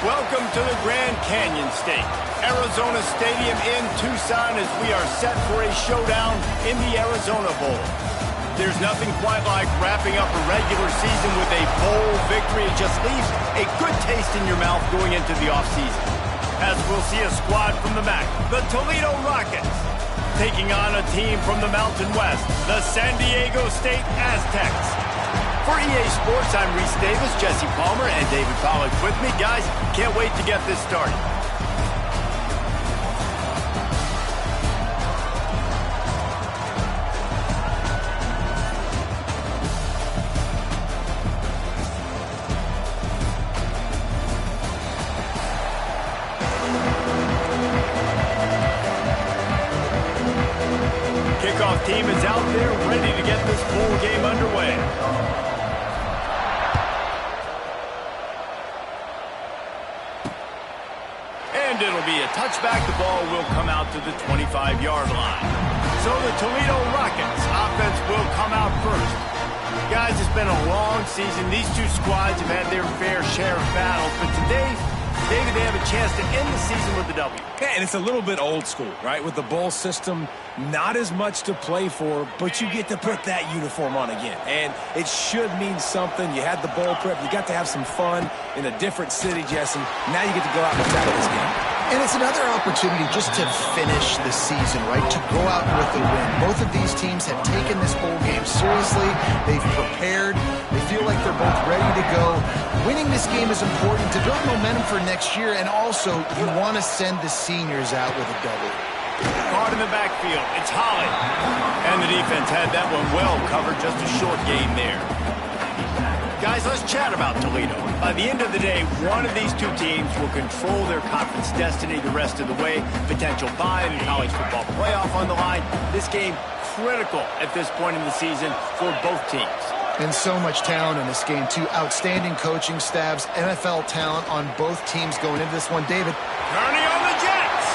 Welcome to the Grand Canyon State, Arizona Stadium in Tucson, as we are set for a showdown in the Arizona Bowl. There's nothing quite like wrapping up a regular season with a bowl victory. It just leaves a good taste in your mouth going into the offseason. As we'll see a squad from the MAC, the Toledo Rockets, taking on a team from the Mountain West, the San Diego State Aztecs. For EA Sports, I'm Reese Davis, Jesse Palmer, and David Pollack with me. Guys, can't wait to get this started. Kickoff team is out there ready to get this bowl game underway. And it'll be a touchback. The ball will come out to the 25-yard line. So the Toledo Rockets offense will come out first. Guys, it's been a long season. These two squads have had their fair share of battles, but today, David, they have a chance to end the season with a W. Yeah, and it's a little bit old school, right? With the bowl system, not as much to play for, but you get to put that uniform on again. And it should mean something. You had the bowl prep. You got to have some fun in a different city, Jesse. Now you get to go out and tackle this game. And it's another opportunity just to finish the season, right? To go out with a win. Both of these teams have taken this bowl game seriously. They've prepared. They feel like they're both ready to go. Winning this game is important to build momentum for next year, and also you want to send the seniors out with a W. Caught in the backfield. It's Holly. And the defense had that one well covered. Just a short game there. Guys, let's chat about Toledo. By the end of the day, one of these two teams will control their conference destiny the rest of the way. Potential bye in the college football playoff on the line. This game critical at this point in the season for both teams. And so much talent in this game, too. Outstanding coaching staffs, NFL talent on both teams going into this one. David. Kearney on the Jets.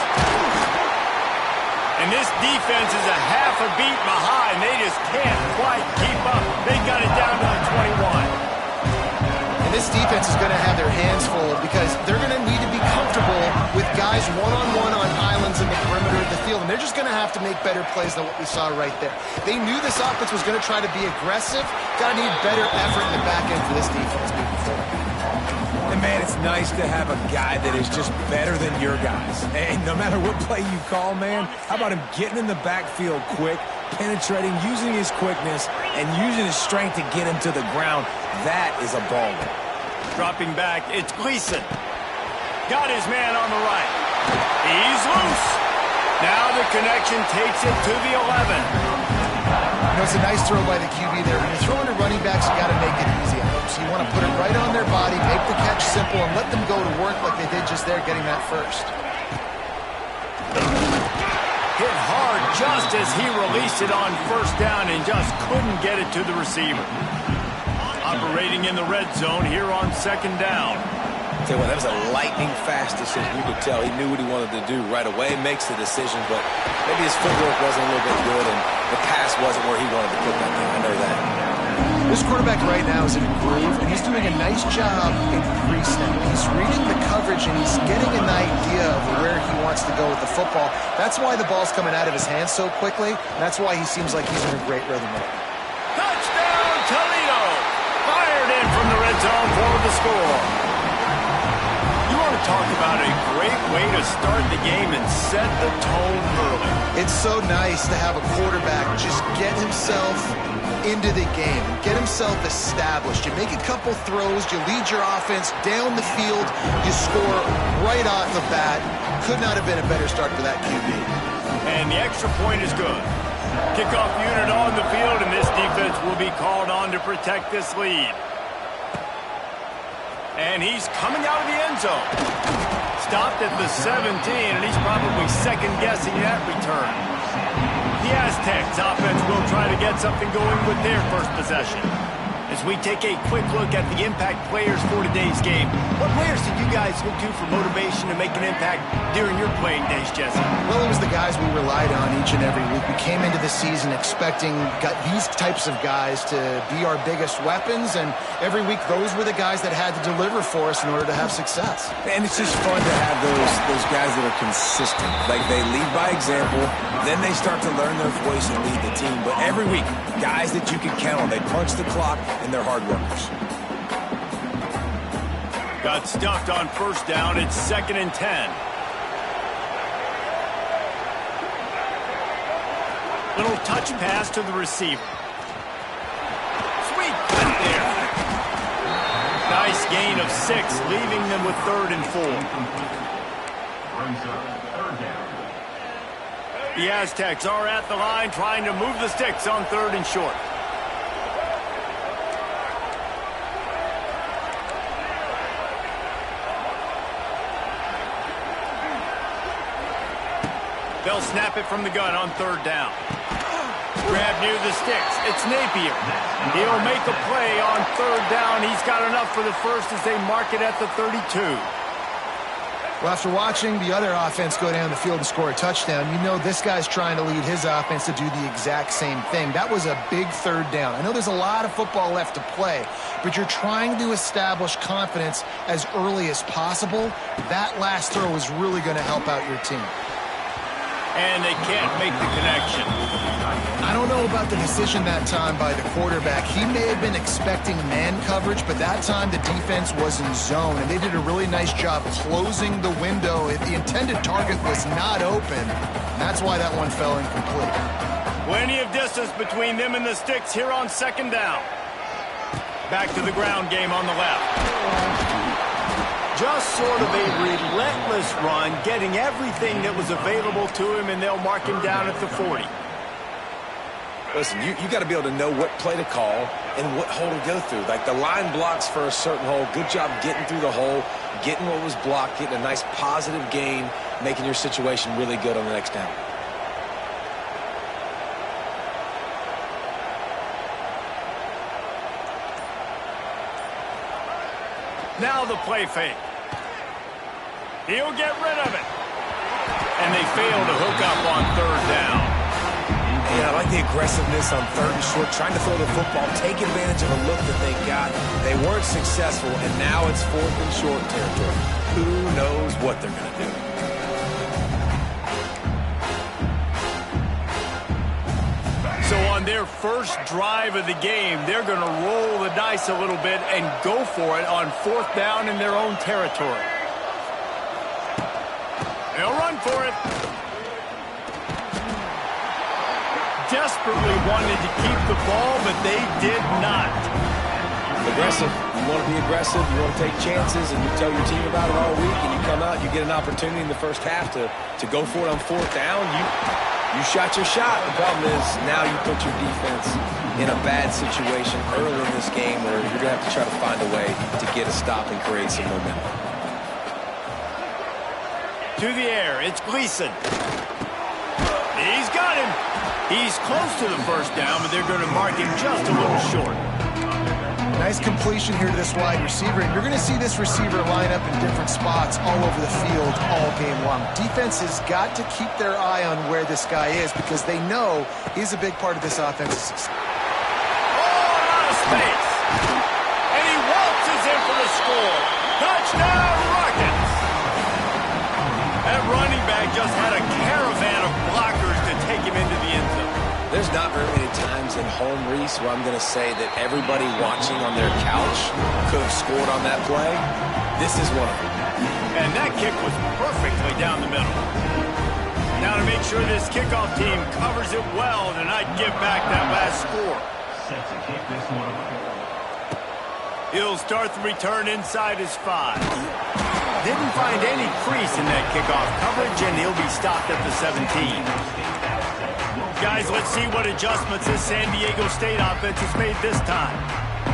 And this defense is a half a beat behind. They just can't quite keep up. They got it down to the 21. And this defense is going to have their hands full because they're going to need to be comfortable with guys one-on-one on islands in the perimeter of the field. And they're just going to have to make better plays than what we saw right there. They knew this offense was going to try to be aggressive. Got to need better effort in the back end for this defense moving forward. And, man, it's nice to have a guy that is just better than your guys. And no matter what play you call, man, how about him getting in the backfield quick, penetrating, using his quickness, and using his strength to get him to the ground. That is a baller. Dropping back, it's Gleason. Got his man on the right. He's loose. Now the connection takes it to the 11. You know, it's a nice throw by the QB there. When you're throwing to running backs, you got to make it easy on them. So you want to put it right on their body, make the catch simple, and let them go to work like they did just there, getting that first. Hit hard just as he released it on first down and just couldn't get it to the receiver. Operating in the red zone here on second down. Tell you what, that was a lightning-fast decision. You could tell he knew what he wanted to do right away, makes the decision, but maybe his footwork wasn't a little bit good, and the pass wasn't where he wanted to put that thing. I know that. This quarterback right now is in a groove, and he's doing a nice job in pre-snap. He's reading the coverage, and he's getting an idea of where he wants to go with the football. That's why the ball's coming out of his hands so quickly, and that's why he seems like he's in a great rhythm right now. Touchdown, Toledo! Fired in from the red zone for the score. You want to talk about way to start the game and set the tone early. It's so nice to have a quarterback just get himself into the game, get himself established. You make a couple throws, you lead your offense down the field, you score right off the bat. Could not have been a better start for that QB. And the extra point is good. Kickoff unit on the field, and this defense will be called on to protect this lead. And he's coming out of the end zone. Stopped at the 17, and he's probably second-guessing that return. The Aztecs offense will try to get something going with their first possession. As we take a quick look at the impact players for today's game, what players did you guys look to for motivation to make an impact during your playing days, Jesse? Well, it was the guys we relied on each and every week. We came into the season expecting these types of guys to be our biggest weapons, and every week those were the guys that had to deliver for us in order to have success. And it's just fun to have those guys that are consistent. Like, they lead by example, then they start to learn their voice and lead the team. But every week, guys that you can count on, they punch the clock, and they're hard workers. Got stuffed on first down. It's 2nd and 10. Little touch pass to the receiver. Sweet cut there. Nice gain of 6, leaving them with 3rd and 4. The Aztecs are at the line trying to move the sticks on 3rd and short. They'll snap it from the gun on 3rd down. Grab near the sticks. It's Napier. He'll make a play on 3rd down. He's got enough for the first as they mark it at the 32. Well, after watching the other offense go down the field and score a touchdown, you know this guy's trying to lead his offense to do the exact same thing. That was a big 3rd down. I know there's a lot of football left to play, but you're trying to establish confidence as early as possible. That last throw is really going to help out your team. And they can't make the connection. I don't know about the decision that time by the quarterback. He may have been expecting man coverage, but that time the defense was in zone, and they did a really nice job closing the window. The intended target was not open. That's why that one fell incomplete. Plenty of distance between them and the sticks here on 2nd down. Back to the ground game on the left. Just sort of a relentless run, getting everything that was available to him, and they'll mark him down at the 40. Listen, you got to be able to know what play to call and what hole to go through. Like, the line blocks for a certain hole. Good job getting through the hole, getting what was blocked, getting a nice positive gain, making your situation really good on the next down. Now the play fake. He'll get rid of it. And they fail to hook up on 3rd down. Yeah, I like the aggressiveness on 3rd and short, trying to throw the football, take advantage of a look that they got. They weren't successful, and now it's 4th and short territory. Who knows what they're going to do? So on their first drive of the game, they're going to roll the dice a little bit and go for it on 4th down in their own territory. They'll run for it. Desperately wanted to keep the ball, but they did not. Aggressive. You want to be aggressive. You want to take chances, and you tell your team about it all week, and you come out, you get an opportunity in the first half to go for it on 4th down. You shot your shot. The problem is now you put your defense in a bad situation early in this game where you're going to have to try to find a way to get a stop and create some momentum. To the air, it's Gleason. He's got him. He's close to the first down, but they're going to mark him just a little short. Nice completion here to this wide receiver, and you're going to see this receiver line up in different spots all over the field all game long. Defense has got to keep their eye on where this guy is because they know he's a big part of this offensive success. Oh, out of space. And he waltzes in for the score. Touchdown, Rockets. That running back just had a caravan of blockers to take him into the end zone. There's not very many times in home, Reese, where I'm going to say that everybody watching on their couch could have scored on that play. This is one of them. And that kick was perfectly down the middle. Now to make sure this kickoff team covers it well to not give back that last score. He'll start the return inside his 5. Didn't find any crease in that kickoff coverage, and he'll be stopped at the 17. Guys, let's see what adjustments this San Diego State offense has made this time.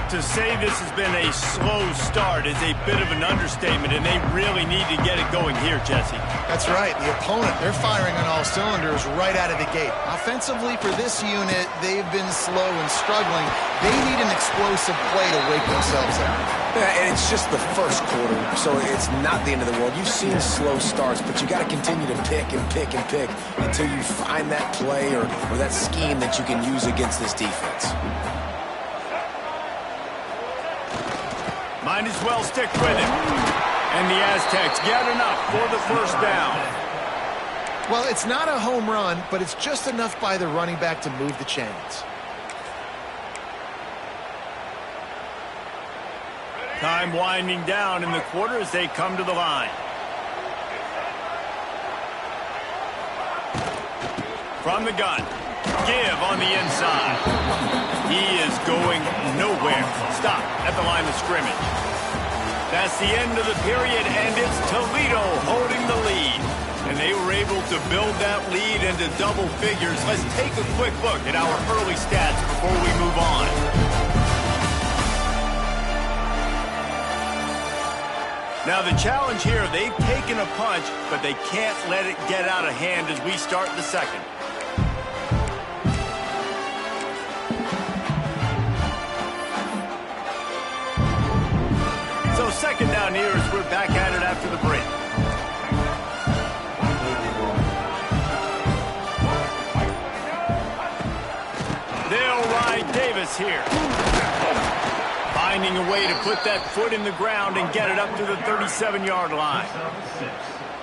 To say this has been a slow start is a bit of an understatement, and they really need to get it going here, Jesse. That's right. The opponent, they're firing on all cylinders right out of the gate. Offensively, for this unit, they've been slow and struggling. They need an explosive play to wake themselves up. Yeah, and it's just the first quarter, so it's not the end of the world. You've seen slow starts, but you got to continue to pick and pick and pick until you find that play or that scheme that you can use against this defense. Might as well stick with it. And the Aztecs get enough for the first down. Well, it's not a home run, but it's just enough by the running back to move the chains. Time winding down in the quarter as they come to the line. From the gun. Give on the inside. He is going nowhere. Stop at the line of scrimmage. That's the end of the period, and it's Toledo holding the lead. And they were able to build that lead into double figures. Let's take a quick look at our early stats before we move on. Now the challenge here, they've taken a punch, but they can't let it get out of hand as we start the second. So second down here as we're back at it after the break. They'll ride Davis here. Finding a way to put that foot in the ground and get it up to the 37-yard line.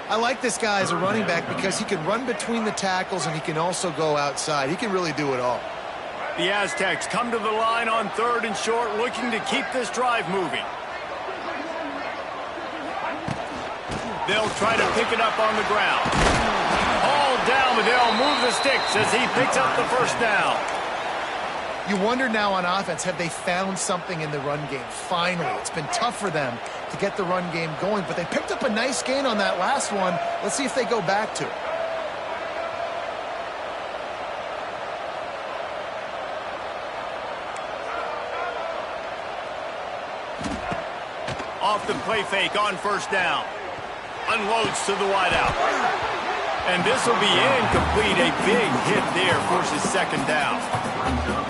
I like this guy as a running back because he can run between the tackles and he can also go outside. He can really do it all. The Aztecs come to the line on 3rd and short, looking to keep this drive moving. They'll try to pick it up on the ground. All down, but they'll move the sticks as he picks up the first down. You wonder now on offense, have they found something in the run game? Finally, it's been tough for them to get the run game going, but they picked up a nice gain on that last one. Let's see if they go back to it. Off the play fake on first down. Unloads to the wideout. And this will be incomplete. A big hit there forces second down.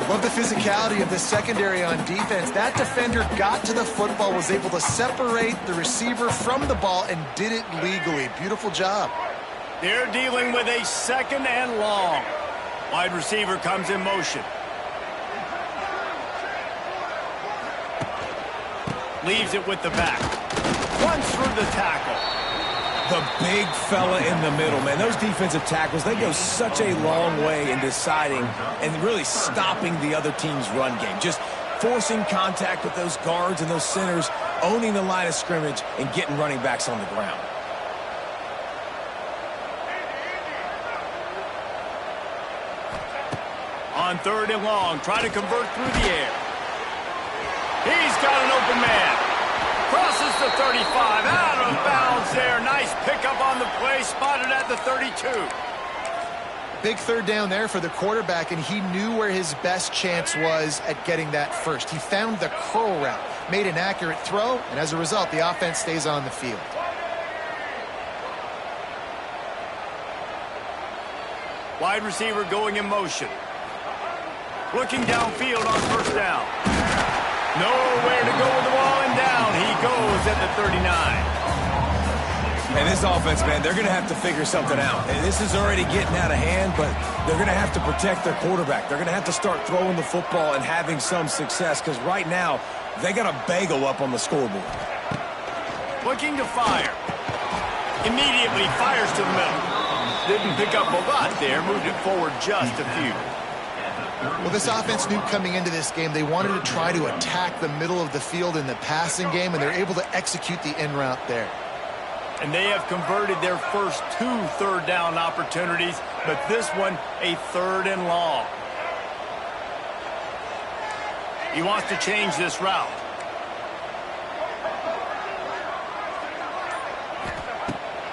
Love the physicality of the secondary on defense. That defender got to the football, was able to separate the receiver from the ball, and did it legally. Beautiful job. They're dealing with a second and long. Wide receiver comes in motion. Leaves it with the back. Runs through the tackle. The big fella in the middle, man. Those defensive tackles, they go such a long way in deciding and really stopping the other team's run game. Just forcing contact with those guards and those centers, owning the line of scrimmage, and getting running backs on the ground. On 3rd and long, try to convert through the air. He's got an open man. Crosses the 35, out of bounds there. Nice pickup on the play, spotted at the 32. Big 3rd down there for the quarterback, and he knew where his best chance was at getting that first. He found the curl route, made an accurate throw, and as a result, the offense stays on the field. Wide receiver going in motion. Looking downfield on first down. Nowhere to go with the ball, and down he goes at the 39. And this offense, man, they're going to have to figure something out. And this is already getting out of hand, but they're going to have to protect their quarterback. They're going to have to start throwing the football and having some success, because right now, they got a bagel up on the scoreboard. Looking to fire. Immediately fires to the middle. Didn't pick up a lot there, moved it forward just a few. Well, this offense knew coming into this game they wanted to try to attack the middle of the field in the passing game, and they're able to execute the in route there. And they have converted their first 2 third-down opportunities, but this one a 3rd and long. He wants to change this route.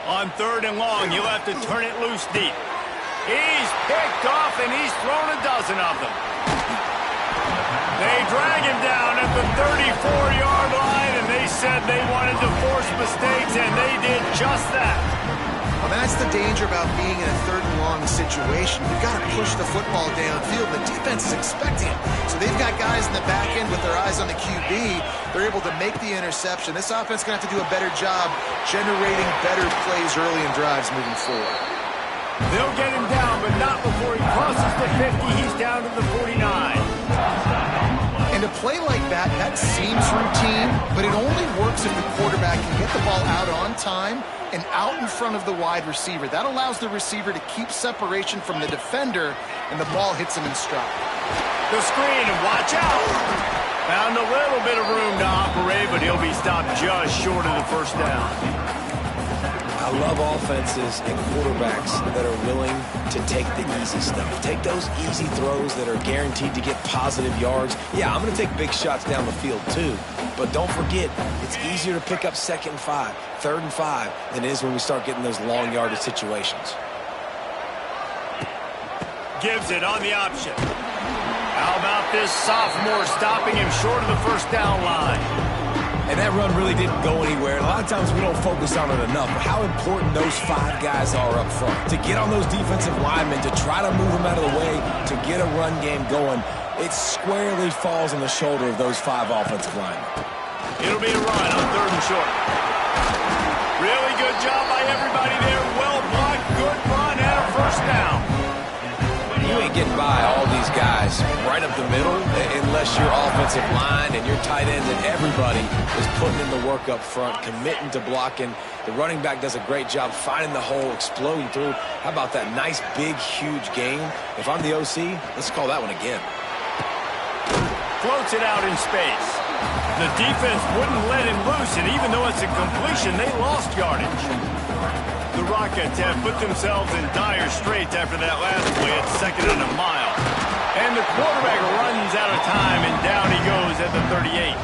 On 3rd and long, he'll have to turn it loose deep. He's picked off, and he's thrown a dozen of them. They drag him down at the 34-yard line, and they said they wanted to force mistakes, and they did just that. Well, that's the danger about being in a 3rd and long situation. You've got to push the football downfield. The defense is expecting it. So they've got guys in the back end with their eyes on the QB. They're able to make the interception. This offense is going to have to do a better job generating better plays early in drives moving forward. They'll get him down, but not before he crosses the 50. He's down to the 49. And a play like that, that seems routine, but it only works if the quarterback can get the ball out on time and out in front of the wide receiver. That allows the receiver to keep separation from the defender, and the ball hits him in stride. The screen, and watch out. Found a little bit of room to operate, but he'll be stopped just short of the 1st down. I love offenses and quarterbacks that are willing to take the easy stuff. Take those easy throws that are guaranteed to get positive yards. Yeah, I'm going to take big shots down the field too. But don't forget, it's easier to pick up 2nd and 5, 3rd and 5 than it is when we start getting those long yardage situations. Gives it on the option. How about this sophomore stopping him short of the 1st down line? And that run really didn't go anywhere. And a lot of times we don't focus on it enough. But how important those 5 guys are up front. To get on those defensive linemen, to try to move them out of the way, to get a run game going, it squarely falls on the shoulder of those 5 offensive linemen. It'll be a run on 3rd and short. Really good job by everybody there. Well blocked, good run, and a 1st down. You ain't getting by all these guys right up the middle unless your offensive line and your tight ends and everybody is putting in the work up front, committing to blocking. The running back does a great job finding the hole, exploding through. How about that nice, big, huge gain? If I'm the OC, let's call that one again. Floats it out in space. The defense wouldn't let him loose, and even though it's a completion, they lost yardage. The Rockets have put themselves in dire straits after that last play at 2nd and a mile. And the quarterback runs out of time, and down he goes at the 38.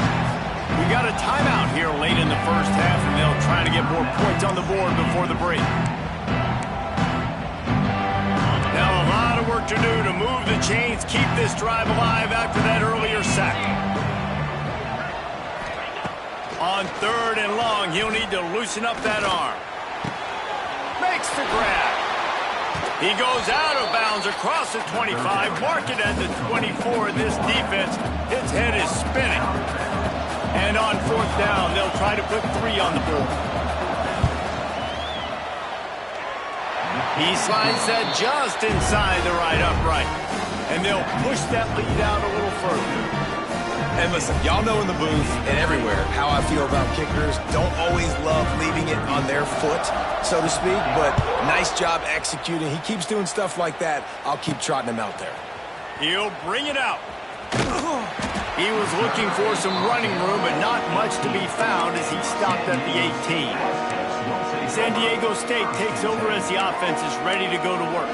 We got a timeout here late in the 1st half, and they'll try to get more points on the board before the break. Now a lot of work to do to move the chains, keep this drive alive after that earlier sack. On 3rd and long, he'll need to loosen up that arm. Makes the grab. He goes out of bounds across the 25, mark it at the 24. This defense, its head is spinning. And on 4th down, they'll try to put 3 on the board. He slides that just inside the right upright. And they'll push that lead out a little further. And listen, y'all know in the booth and everywhere how I feel about kickers. Don't always love leaving it on their foot, so to speak, but nice job executing. He keeps doing stuff like that. I'll keep trotting him out there. He'll bring it out. He was looking for some running room, but not much to be found as he stopped at the 18. San Diego State takes over as the offense is ready to go to work.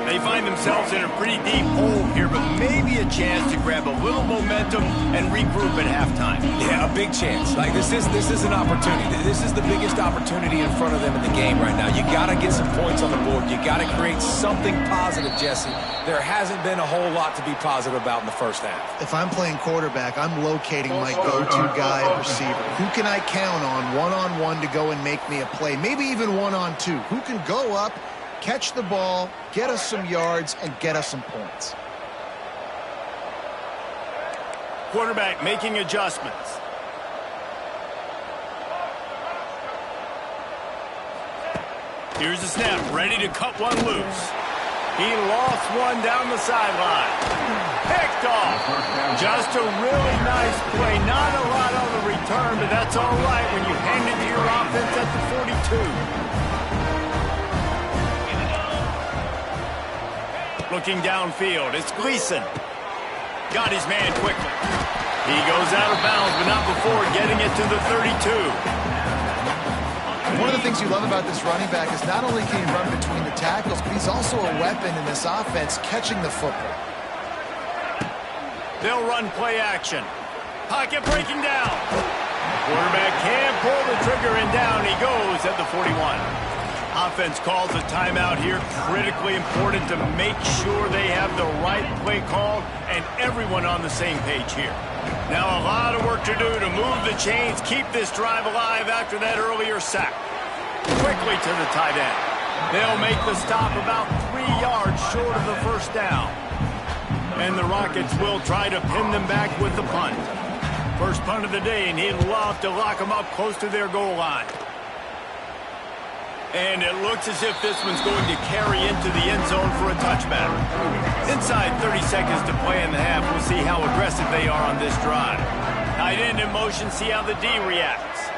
They find themselves in a pretty deep hole here, but maybe a chance to grab a little momentum and regroup at halftime. Yeah, a big chance. Like this is an opportunity. This is the biggest opportunity in front of them in the game right now. You got to get some points on the board. You got to create something positive, Jesse. There hasn't been a whole lot to be positive about in the 1st half. If I'm playing quarterback, I'm locating my go-to guy at receiver. Who can I count on one-on-one to go and make me a play? Maybe even one-on-two. Who can go up, catch the ball, get us some yards, and get us some points. Quarterback making adjustments. Here's the snap, ready to cut one loose. He lost one down the sideline. Picked off. Just a really nice play. Not a lot on the return, but that's all right when you hand it to your offense at the 42. Looking downfield, it's Gleason. Got his man quickly. He goes out of bounds, but not before getting it to the 32. One of the things you love about this running back is not only can he run between the tackles, but he's also a weapon in this offense catching the football. They'll run play action. Pocket breaking down. Quarterback can't pull the trigger, and down he goes at the 41. Offense calls a timeout here. Critically important to make sure they have the right play called and everyone on the same page here. Now a lot of work to do to move the chains, keep this drive alive after that earlier sack. Quickly to the tight end. They'll make the stop about 3 yards short of the first down. And the Rockets will try to pin them back with the punt. First punt of the day, and he'd love to lock them up close to their goal line. And it looks as if this one's going to carry into the end zone for a touchback. Inside 30 seconds to play in the half. We'll see how aggressive they are on this drive. Tight end in motion, see how the D reacts.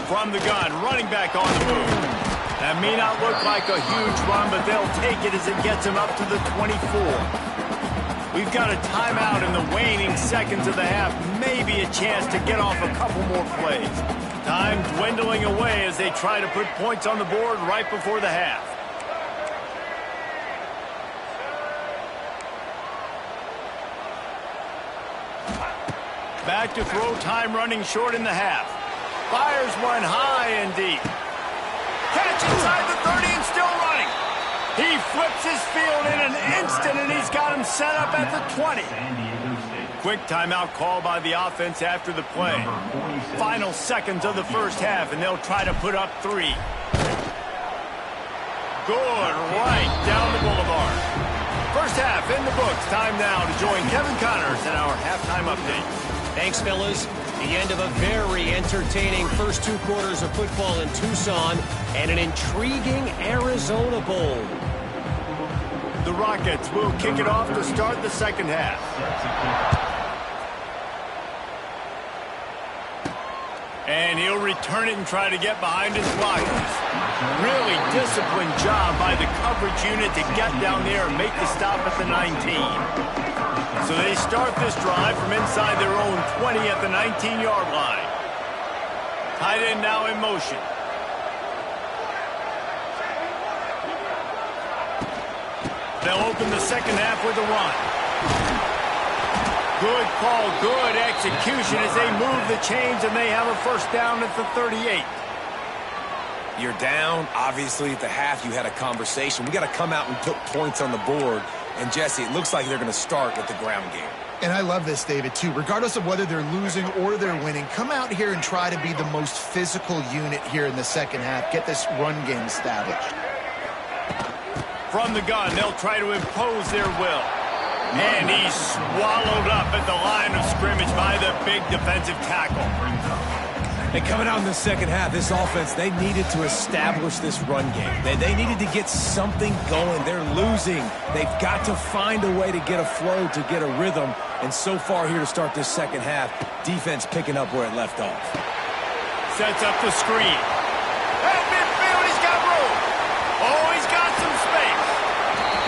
From the gun, running back on the move. That may not look like a huge run, but they'll take it as it gets him up to the 24. We've got a timeout in the waning seconds of the half. Maybe a chance to get off a couple more plays. Time dwindling away as they try to put points on the board right before the half. Back to throw, time running short in the half. Fires one high and deep. Catch inside the 30 and still running. He flips his field in an instant, and he's got him set up at the 20. Quick timeout call by the offense after the play. Final seconds of the first half, and they'll try to put up 3. Good right down the boulevard. First half in the books. Time now to join Kevin Connors in our halftime update. Thanks, fellas. The end of a very entertaining first 2 quarters of football in Tucson and an intriguing Arizona Bowl. The Rockets will kick it off to start the second half. And he'll return it and try to get behind his blockers. Really disciplined job by the coverage unit to get down there and make the stop at the 19. So they start this drive from inside their own 20 at the 19-yard line. Tight end now in motion. They'll open the second half with a run. Good call, good execution as they move the chains, and they have a first down at the 38. You're down. Obviously, at the half, you had a conversation. We got to come out and put points on the board. And, Jesse, it looks like they're going to start with the ground game. And I love this, David, too. Regardless of whether they're losing or they're winning, come out here and try to be the most physical unit here in the second half. Get this run game established. From the gun, they'll try to impose their will. And he's swallowed up at the line of scrimmage by the big defensive tackle. And coming out in the second half, this offense, they needed to establish this run game. They needed to get something going. They're losing. They've got to find a way to get a flow, to get a rhythm. And so far here to start this second half, defense picking up where it left off. Sets up the screen. At midfield, he's got room. Oh, he's got some space.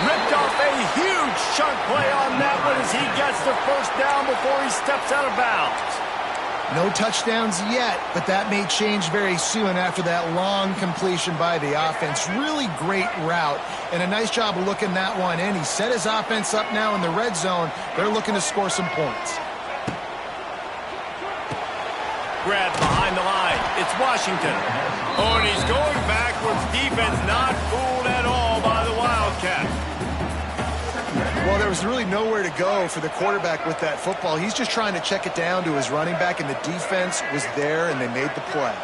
Ripped off a huge chunk play on that one as he gets the first down before he steps out of bounds. No touchdowns yet, but that may change very soon after that long completion by the offense. Really great route, and a nice job of looking that one in. He set his offense up now in the red zone. They're looking to score some points. Grab behind the line. It's Washington. Oh, and he's going backwards. Defense not fooled at all by the Wildcats. Well, there was really nowhere to go for the quarterback with that football. He's just trying to check it down to his running back, and the defense was there, and they made the play.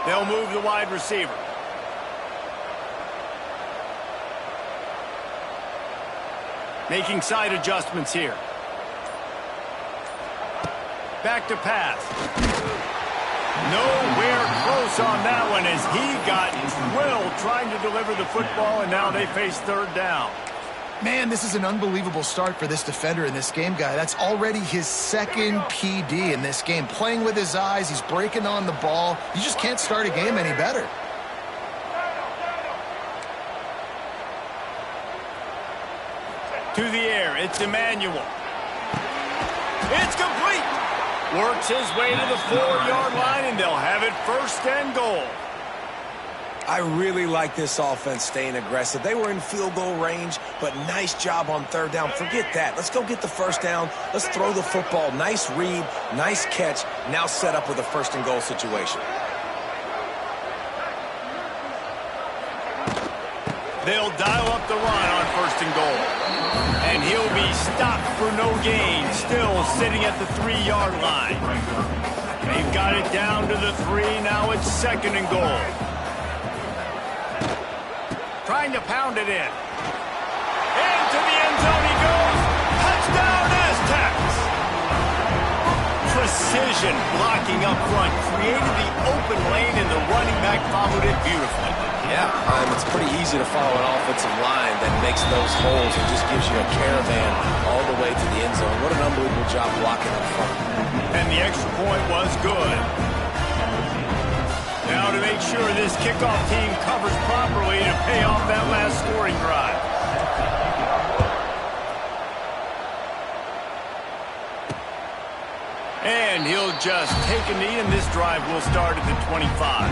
They'll move the wide receiver. Making side adjustments here. Back to pass. Nowhere close on that one as he got drilled trying to deliver the football, and now they face third down. Man, this is an unbelievable start for this defender in this game, guy. That's already his second PD in this game. Playing with his eyes, he's breaking on the ball. You just can't start a game any better. To the air, it's Emmanuel. It's complete. Works his way to the 4-yard line, and they'll have it 1st and goal. I really like this offense staying aggressive. They were in field goal range, but nice job on 3rd down. Forget that. Let's go get the 1st down. Let's throw the football. Nice read, nice catch. Now set up with a 1st and goal situation. They'll dial up the run on 1st and goal. And he'll be stopped for no gain, still sitting at the 3-yard line. They've got it down to the 3. Now it's 2nd and goal. Trying to pound it in. Into the end zone he goes. Touchdown, Aztecs! Precision blocking up front created the open lane, and the running back followed it beautifully. Yeah, it's pretty easy to follow an offensive line that makes those holes and just gives you a caravan all the way to the end zone. What an unbelievable job blocking up front. And the extra point was good. Now to make sure this kickoff team covers properly to pay off that last scoring drive. And he'll just take a knee, and this drive will start at the 25.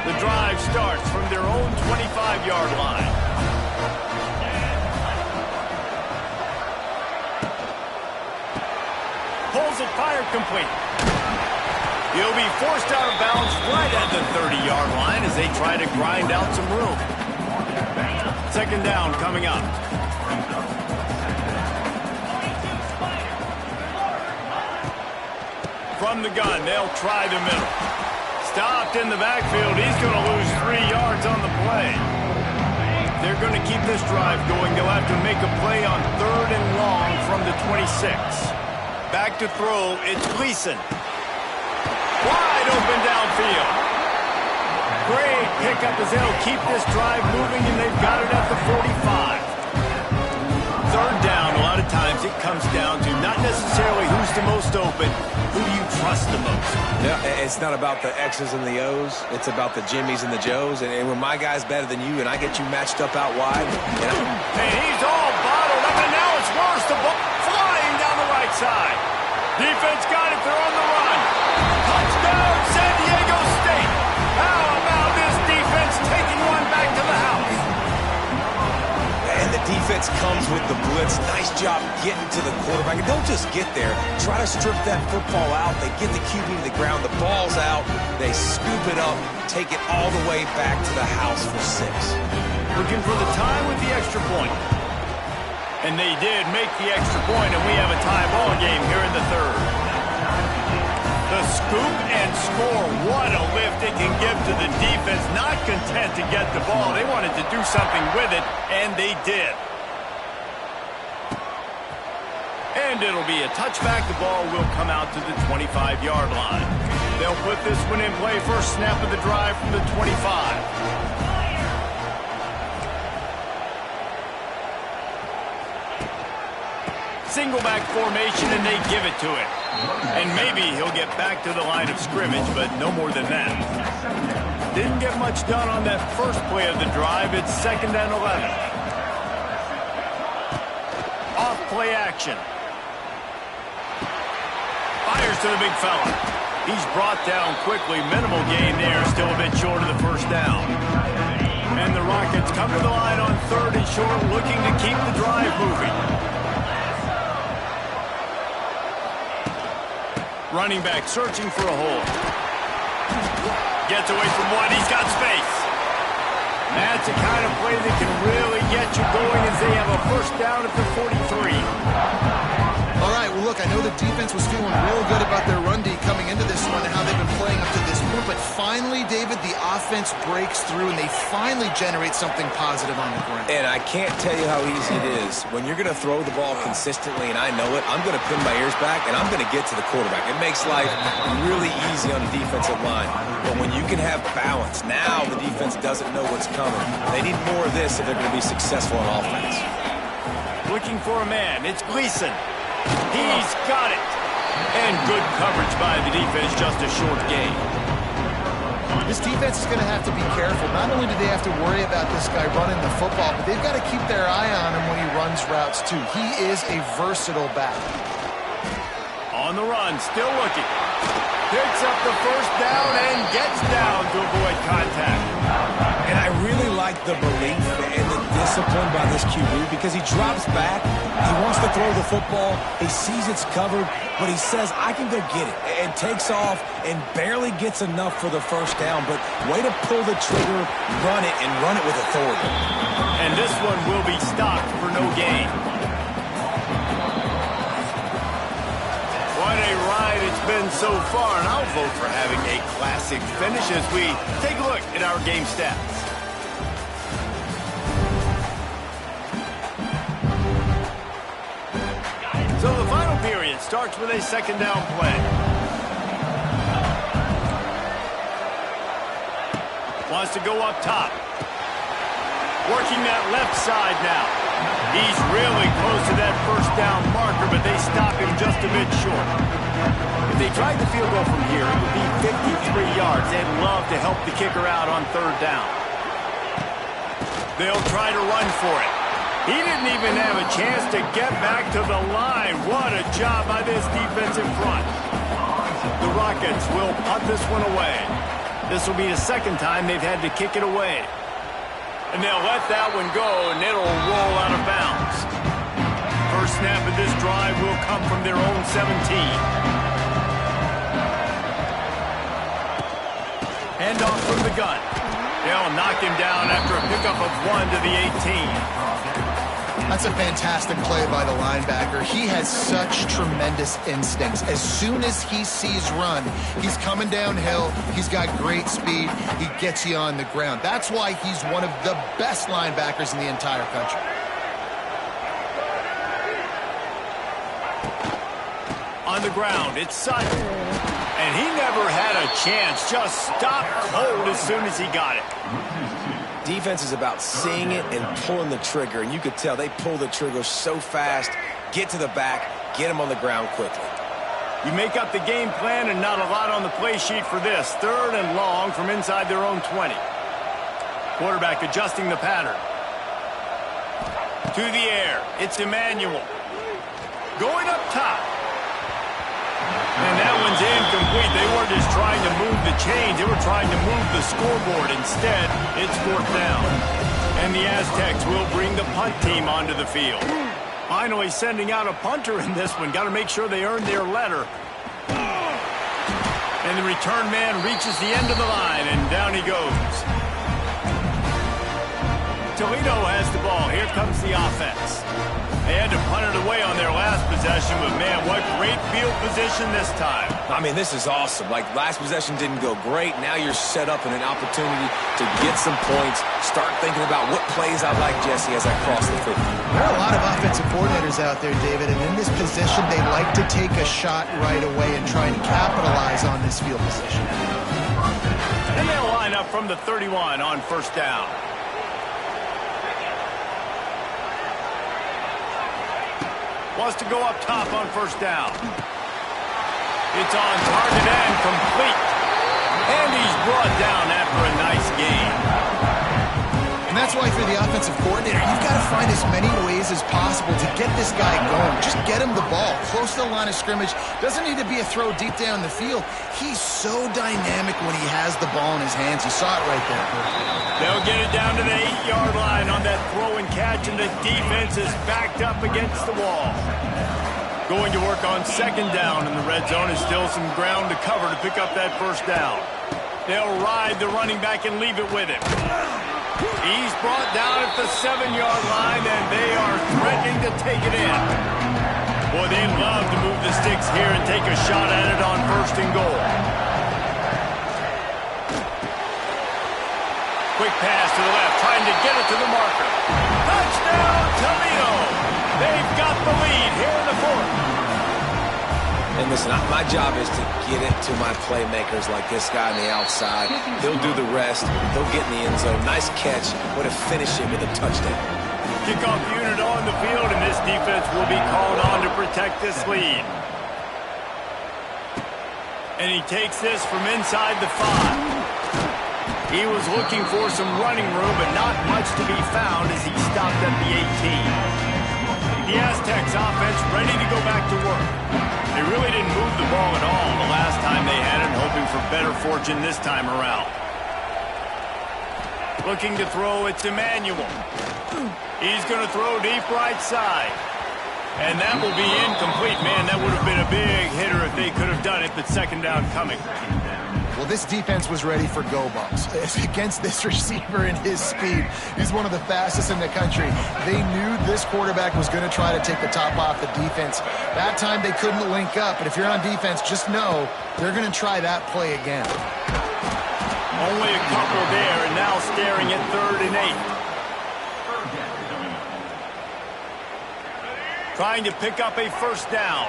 The drive starts from their own 25-yard line. Pulls it, fired, complete. He'll be forced out of bounds right at the 30-yard line as they try to grind out some room. 2nd down coming up. From the gun, they'll try the middle. Stopped in the backfield. He's going to lose 3 yards on the play. They're going to keep this drive going. They'll have to make a play on 3rd and long from the 26. Back to throw. It's Gleason. Wide open downfield. Great pickup as they'll keep this drive moving, and they've got it at the 45. 3rd down, a lot of times it comes down to not necessarily who's the most open, who do you trust the most? Yeah, it's not about the X's and the O's. It's about the Jimmies and the Joes. And when my guy's better than you and I get you matched up out wide. And he's all bottled up, and now it's worse. The ball flying down the right side. Defense got it. They're on the run. Touchdown, San Diego State. How about this defense taking one back to the house? And the defense comes with the blitz. Nice job getting to the quarterback. And don't just get there. Try to strip that football out. They get the QB to the ground. The ball's out. They scoop it up, take it all the way back to the house for 6. Looking for the tie with the extra point. And they did make the extra point, and we have a tie ball game here in the 3rd. The scoop and score. What a lift it can give to the defense. Not content to get the ball. They wanted to do something with it, and they did. And it'll be a touchback. The ball will come out to the 25-yard line. They'll put this one in play. First snap of the drive from the 25. Single back formation, and they give it to him. And maybe he'll get back to the line of scrimmage, but no more than that. Didn't get much done on that first play of the drive. It's 2nd and 11. Off play action. Fires to the big fella. He's brought down quickly. Minimal gain there. Still a bit short of the 1st down. And the Rockets come to the line on 3rd and short, looking to keep the drive moving. Running back searching for a hole. Gets away from one. He's got space. That's the kind of play that can really get you going as they have a 1st down at the 43. All right, well, look, I know the defense was feeling real good about their run D coming into this one and how they've been playing up to this point, but finally, David, the offense breaks through and they finally generate something positive on the ground. And I can't tell you how easy it is. When you're going to throw the ball consistently, and I know it, I'm going to pin my ears back, and I'm going to get to the quarterback. It makes life really easy on the defensive line. But when you can have balance, now the defense doesn't know what's coming. They need more of this if they're going to be successful on offense. Looking for a man. It's Gleason. He's got it. And good coverage by the defense, just a short gain. This defense is going to have to be careful. Not only do they have to worry about this guy running the football, but they've got to keep their eye on him when he runs routes too. He is a versatile back. On the run, still looking. Picks up the first down and gets down to avoid contact. And I really like the belief and the discipline by this QB because he drops back, he wants to throw the football, he sees it's covered, but he says, I can go get it, and takes off and barely gets enough for the first down, but way to pull the trigger, run it, and run it with authority. And this one will be stopped for no gain. What a ride it's been so far, and I'll vote for having a classic finish as we take a look at our game stats. So the final period starts with a second down play. Wants to go up top. Working that left side now. He's really close to that first down marker, but they stop him just a bit short. If they tried the field goal from here, it would be 53 yards. They'd love to help the kicker out on third down. They'll try to run for it. He didn't even have a chance to get back to the line. What a job by this defensive front. The Rockets will punt this one away. This will be the second time they've had to kick it away. And they'll let that one go, and it'll roll out of bounds. First snap of this drive will come from their own 17. Handoff from the gun. They'll knock him down after a pickup of 1 to the 18. That's a fantastic play by the linebacker. He has such tremendous instincts. As soon as he sees run, he's coming downhill. He's got great speed. He gets you on the ground. That's why he's one of the best linebackers in the entire country. On the ground, it's Sutton. And he never had a chance. Just stopped cold as soon as he got it. Defense is about seeing it and pulling the trigger, and you could tell they pull the trigger so fast, get to the back, get him on the ground quickly. You make up the game plan and not a lot on the play sheet for this. Third and long from inside their own 20. Quarterback adjusting the pattern. To the air, it's Emmanuel. Going up top. And that one's incomplete. They weren't just trying to move the chains. They were trying to move the scoreboard. Instead, it's fourth down. And the Aztecs will bring the punt team onto the field. Finally sending out a punter in this one. Got to make sure they earn their letter. And the return man reaches the end of the line, and down he goes. Toledo has the ball. Here comes the offense. They had to punt it away on their last possession, but man, what great field position this time. I mean, this is awesome. Like, last possession didn't go great. Now you're set up in an opportunity to get some points, start thinking about what plays I like, Jesse, as I cross the 50. There are a lot of offensive coordinators out there, David, and in this position, they like to take a shot right away and try and capitalize on this field position. And they'll line up from the 31 on first down. Wants to go up top on first down. It's on target and complete. And he's brought down after a nice gain. And that's why for the offensive coordinator, you've got to find as many ways as possible to get this guy going. Just get him the ball close to the line of scrimmage. Doesn't need to be a throw deep down the field. He's so dynamic when he has the ball in his hands. You saw it right there. They'll get it down to the 8-yard line on that throw and catch, and the defense is backed up against the wall. Going to work on second down, and the red zone is still some ground to cover to pick up that first down. They'll ride the running back and leave it with him. He's brought down at the 7-yard line, and they are threatening to take it in. Boy, they'd love to move the sticks here and take a shot at it on first and goal. Quick pass to the left, trying to get it to the marker. Touchdown, Toledo! They've got the lead here in the fourth. And listen, my job is to get it to my playmakers like this guy on the outside. They'll do the rest. They'll get in the end zone. Nice catch. Way to finish it with a touchdown. Kickoff unit on the field, and this defense will be called on to protect this lead. And he takes this from inside the 5. He was looking for some running room, but not much to be found as he stopped at the 18. The Aztecs offense ready to go back to work. They really didn't move better fortune this time around. Looking to throw, it's Emmanuel. He's going to throw deep right side. And that will be incomplete. Man, that would have been a big hitter if they could have done it, but second down coming. Well, this defense was ready for go bumps against this receiver and his speed. He's one of the fastest in the country. They knew this quarterback was going to try to take the top off the defense. That time they couldn't link up, but if you're on defense, just know they're going to try that play again. Only a couple there, and now staring at 3rd and 8. Trying to pick up a first down.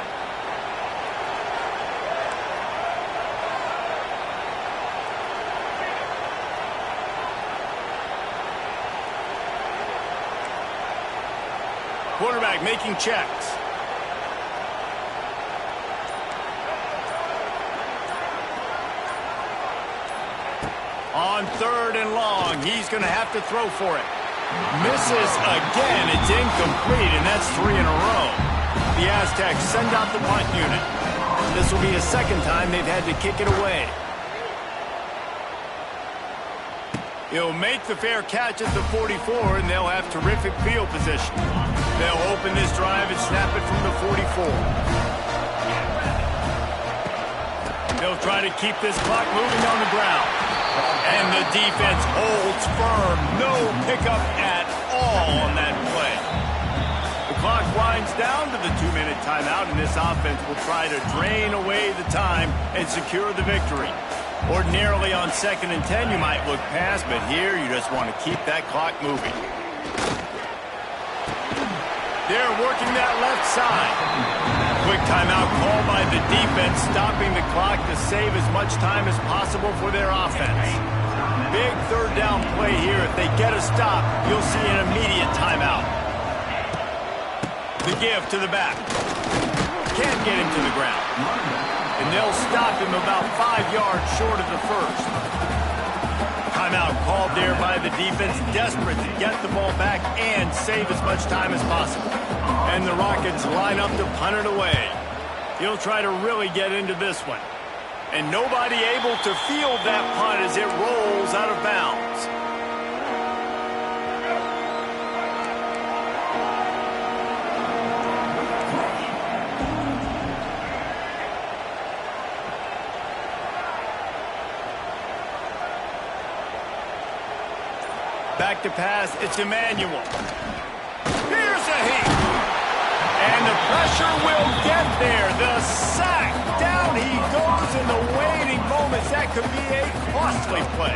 Quarterback making checks. On 3rd and long, he's going to have to throw for it. Misses again. It's incomplete, and that's 3 in a row. The Aztecs send out the punt unit. This will be a second time they've had to kick it away. He'll make the fair catch at the 44, and they'll have terrific field position. They'll open this drive and snap it from the 44. They'll try to keep this clock moving on the ground. And the defense holds firm. No pickup at all on that play. The clock winds down to the 2-minute timeout, and this offense will try to drain away the time and secure the victory. Ordinarily on 2nd and 10, you might look past, but here you just want to keep that clock moving. They're working that left side. Quick timeout called by the defense, stopping the clock to save as much time as possible for their offense. Big 3rd down play here. If they get a stop, you'll see an immediate timeout. The give to the back. Can't get him to the ground. And they'll stop him about 5 yards short of the first. Timeout called there by the defense, desperate to get the ball back and save as much time as possible. And the Rockets line up to punt it away. He'll try to really get into this one. And nobody able to field that punt as it rolls out of bounds. Back to pass, it's Emmanuel. Here's a hit. And the pressure will get there. The sack. Down he goes in the waiting moments. That could be a costly play.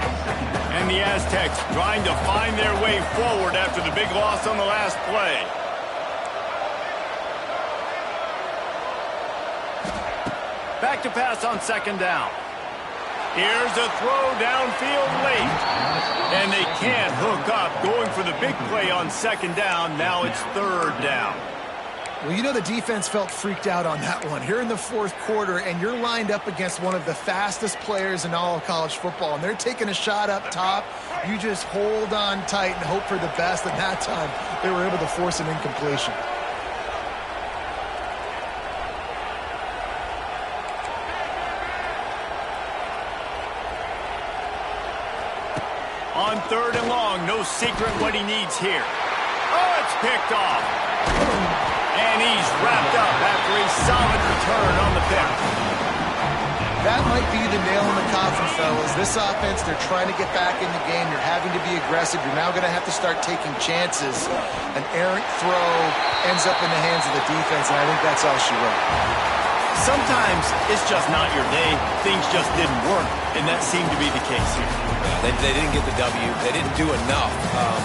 And the Aztecs trying to find their way forward after the big loss on the last play. Back to pass on 2nd down. Here's a throw downfield late. And they can't hook up, going for the big play on 2nd down. Now it's 3rd down. Well, you know the defense felt freaked out on that one. Here in the 4th quarter, and you're lined up against one of the fastest players in all of college football, and they're taking a shot up top. You just hold on tight and hope for the best, and that time they were able to force an incompletion. On 3rd and long, no secret what he needs here. Oh, it's picked off. And he's wrapped up after a solid return on the pick. That might be the nail in the coffin, fellas. This offense, they're trying to get back in the game. You're having to be aggressive. You're now going to have to start taking chances. An errant throw ends up in the hands of the defense, and I think that's all she wrote. Sometimes it's just not your day. Things just didn't work, and that seemed to be the case here. They didn't get the W. They didn't do enough.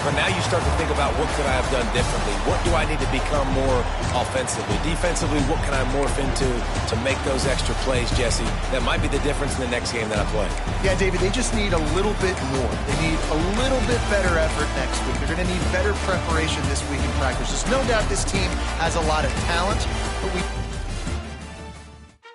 But now you start to think about what could I have done differently? What do I need to become more offensively? Defensively, what can I morph into to make those extra plays, Jesse? That might be the difference in the next game that I play. Yeah, David, they just need a little bit more. They need a little bit better effort next week. They're going to need better preparation this week in practice. There's no doubt this team has a lot of talent, but we